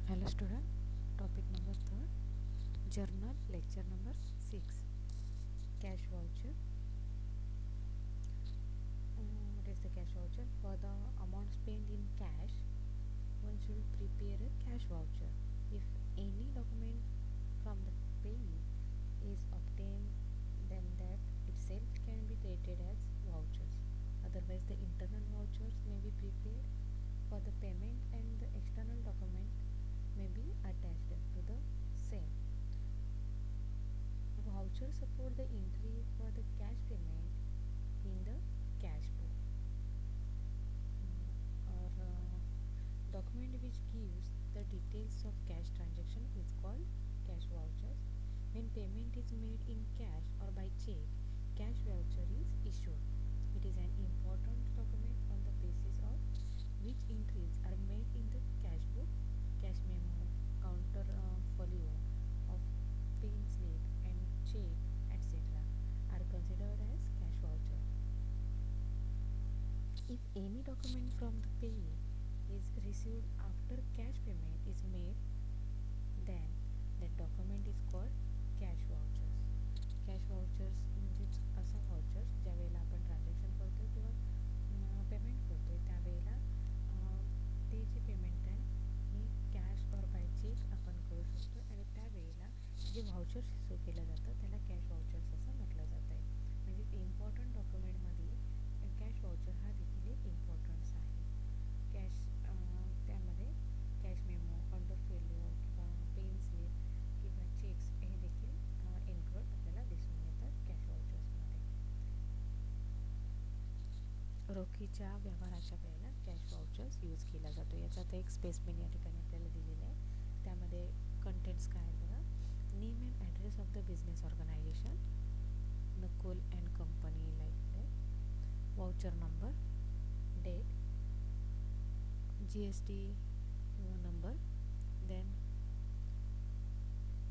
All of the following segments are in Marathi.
Hello student, topic number 3, journal, lecture number 6, cash voucher. What is the cash voucher? For the amount spent in cash, one should prepare a cash voucher. If any document from the payee is obtained, then that itself can be treated as vouchers. Otherwise, the internal vouchers may be prepared for the payment and the external document may be attached to the same. Vouchers support the entry for the cash payment in the cash book, or document which gives the details of cash transaction is called cash vouchers. When payment is made in cash or by check, cash voucher is issued. It is an important document on the basis of which entries are made in the cash book, cash memo, counter folio of pin slip and check, etc. are considered as cash voucher. If any document from the payee is received after cash payment is made, then that document is called cash vouchers. Cash vouchers म्हणजेच असा व्हाउचर्स ज्या वेळेला आपण ट्रान्झॅक्शन करतो किंवा पेमेंट करतो त्यावेळेला ते जे पेमेंट आहे हे कॅश और बाय चेक आपण करू शकतो आणि त्यावेळेला जे व्हाउचर्स इश्यू केलं जातं त्याला कॅश व्हाउचर्स असं म्हटलं जातं आहे. म्हणजे इम्पॉर्टंट डॉक्युमेंटमध्ये कॅश व्हाउचर हा देखील एक इम्पॉर्टन्स आहे. कॅश त्यामध्ये कॅश मेमो, काउंटर फेल्युअर किंवा पेन स्लिप किंवा चेक्स हे देखील इन्क्लूड आपल्याला दिसून येतात कॅश व्हाउचर्समध्ये. रोखीच्या व्यवहाराच्या वेळेला कॅश व्हाउचर्स यूज केला जातो. याच्यात एक स्पेसिफिक या ठिकाणी आपल्याला दिलेलं आहे. त्यामध्ये कंटेंट्स काय आहेत बघा. Name and address of the business organisation, Nakul and company like voucher number, date, GST number, then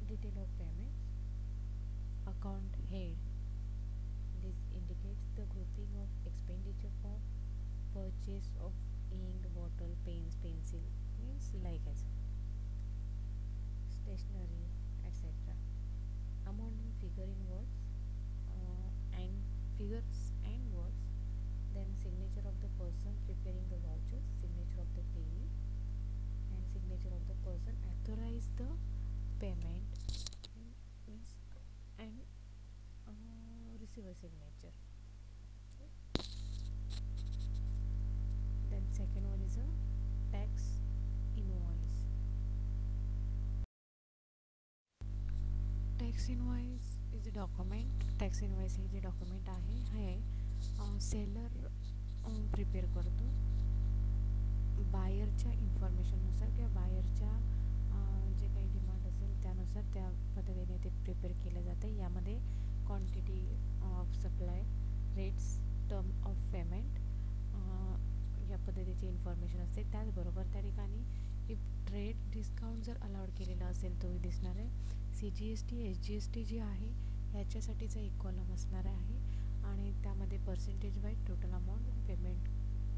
detail of payments, account head. This indicates the grouping of expenditure for purchase of ink, bottle, pens, pencil, means like as stationery, etc. Amount in figure in words and figures and words. Then signature of the person preparing the vouchers, signature of the payee, and signature of the person authorize the payment and receiver signature. Then second one is a tax invoice. Tax invoice is a document. Tax invoice हे जे डॉक्युमेंट आहे हे सेलर प्रिपेअर करतो बायरच्या इन्फॉर्मेशननुसार किंवा बायरच्या जे काही डिमांड असेल त्यानुसार त्या पद्धतीने ते प्रिपेअर केलं जातं. यामध्ये quantity of supply, rates, term of payment या पद्धतीची इन्फॉर्मेशन असते. त्याचबरोबर त्या ठिकाणी इफ ट्रेड डिस्काउंट जर अलाउड केलेला असेल तो दिसणार आहे. CGST, SGST जी आहे ह्याच्यासाठीचा एक कॉलम असणार आहे आणि त्यामध्ये percentage wise total amount payment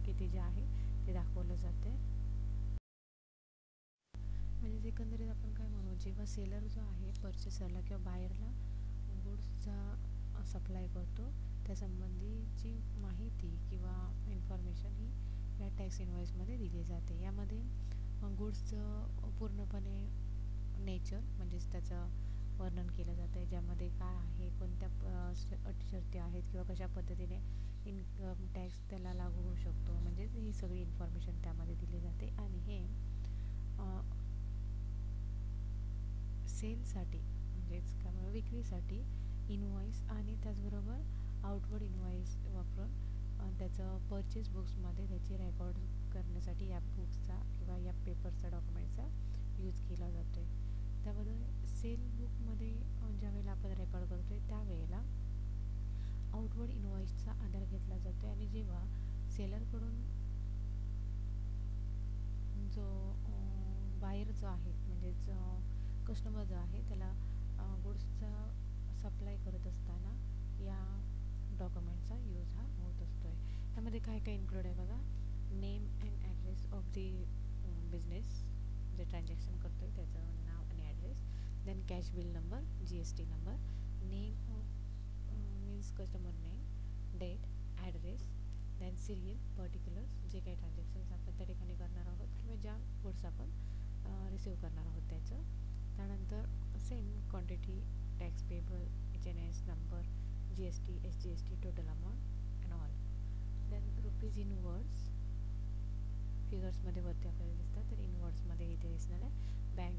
किती जे आहे ते दाखवलं जाते. म्हणजे एकंदरीत आपण काय म्हणू, जेव्हा सेलर जो आहे पर्चेसरला किंवा बायरला गुड्सचा सप्लाय करतो त्यासंबंधीची माहिती किंवा इन्फॉर्मेशन ही या टॅक्स इनवॉइसमध्ये दिली जाते. यामध्ये गुड्सचं पूर्णपणे नेचर म्हणजेच त्याचं वर्णन केलं जातं आहे, ज्यामध्ये काय आहे, कोणत्या अटी शर्ती आहेत किंवा कशा पद्धतीने इन्कम टॅक्स त्याला लागू होऊ शकतो, म्हणजेच ही सगळी इन्फॉर्मेशन त्यामध्ये दिली जाते. आणि हे सेलसाठी म्हणजेच काय विक्रीसाठी इनवॉइस आणि त्याचबरोबर आउटवर्ड इनवॉइस वापरून त्याचं परचेस बुक्समध्ये त्याची रेकॉर्ड करण्यासाठी या बुक्सचा किंवा या पेपरचा डॉक्युमेंटचा यूज केला जातो आहे. त्यामध्ये सेल बुकमध्ये ज्यावेळेला आपण रेकॉर्ड करतो आहे त्यावेळेला आउटवर्ड इनवॉइसचा आधार घेतला जातो आहे आणि जेव्हा सेलरकडून जो बायर जो आहे म्हणजेच कस्टमर जो आहे त्याला गुड्सचा सप्लाय करत असताना या डॉक्युमेंटचा यूज हा होत असतो आहे. त्यामध्ये काय काय इन्क्लूड आहे बघा. Name and address of the business जे ट्रान्झॅक्शन करतो आहे त्याचं नाव आणि address. Then cash bill number, GST number, name of means customer name, date, address, then serial, particulars, जे काही ट्रान्झॅक्शन्स आपण त्या ठिकाणी करणार आहोत किंवा ज्या गुड्स आपण रिसीव करणार आहोत त्याचं. त्यानंतर same quantity, tax payable, HNS नंबर, GST, SGST, total amount and all. Then rupees in words, फिगर्समध्ये वरती आपल्याला दिसतात, तर इन वर्ड्समध्ये इथे दिसणार आहे. बँक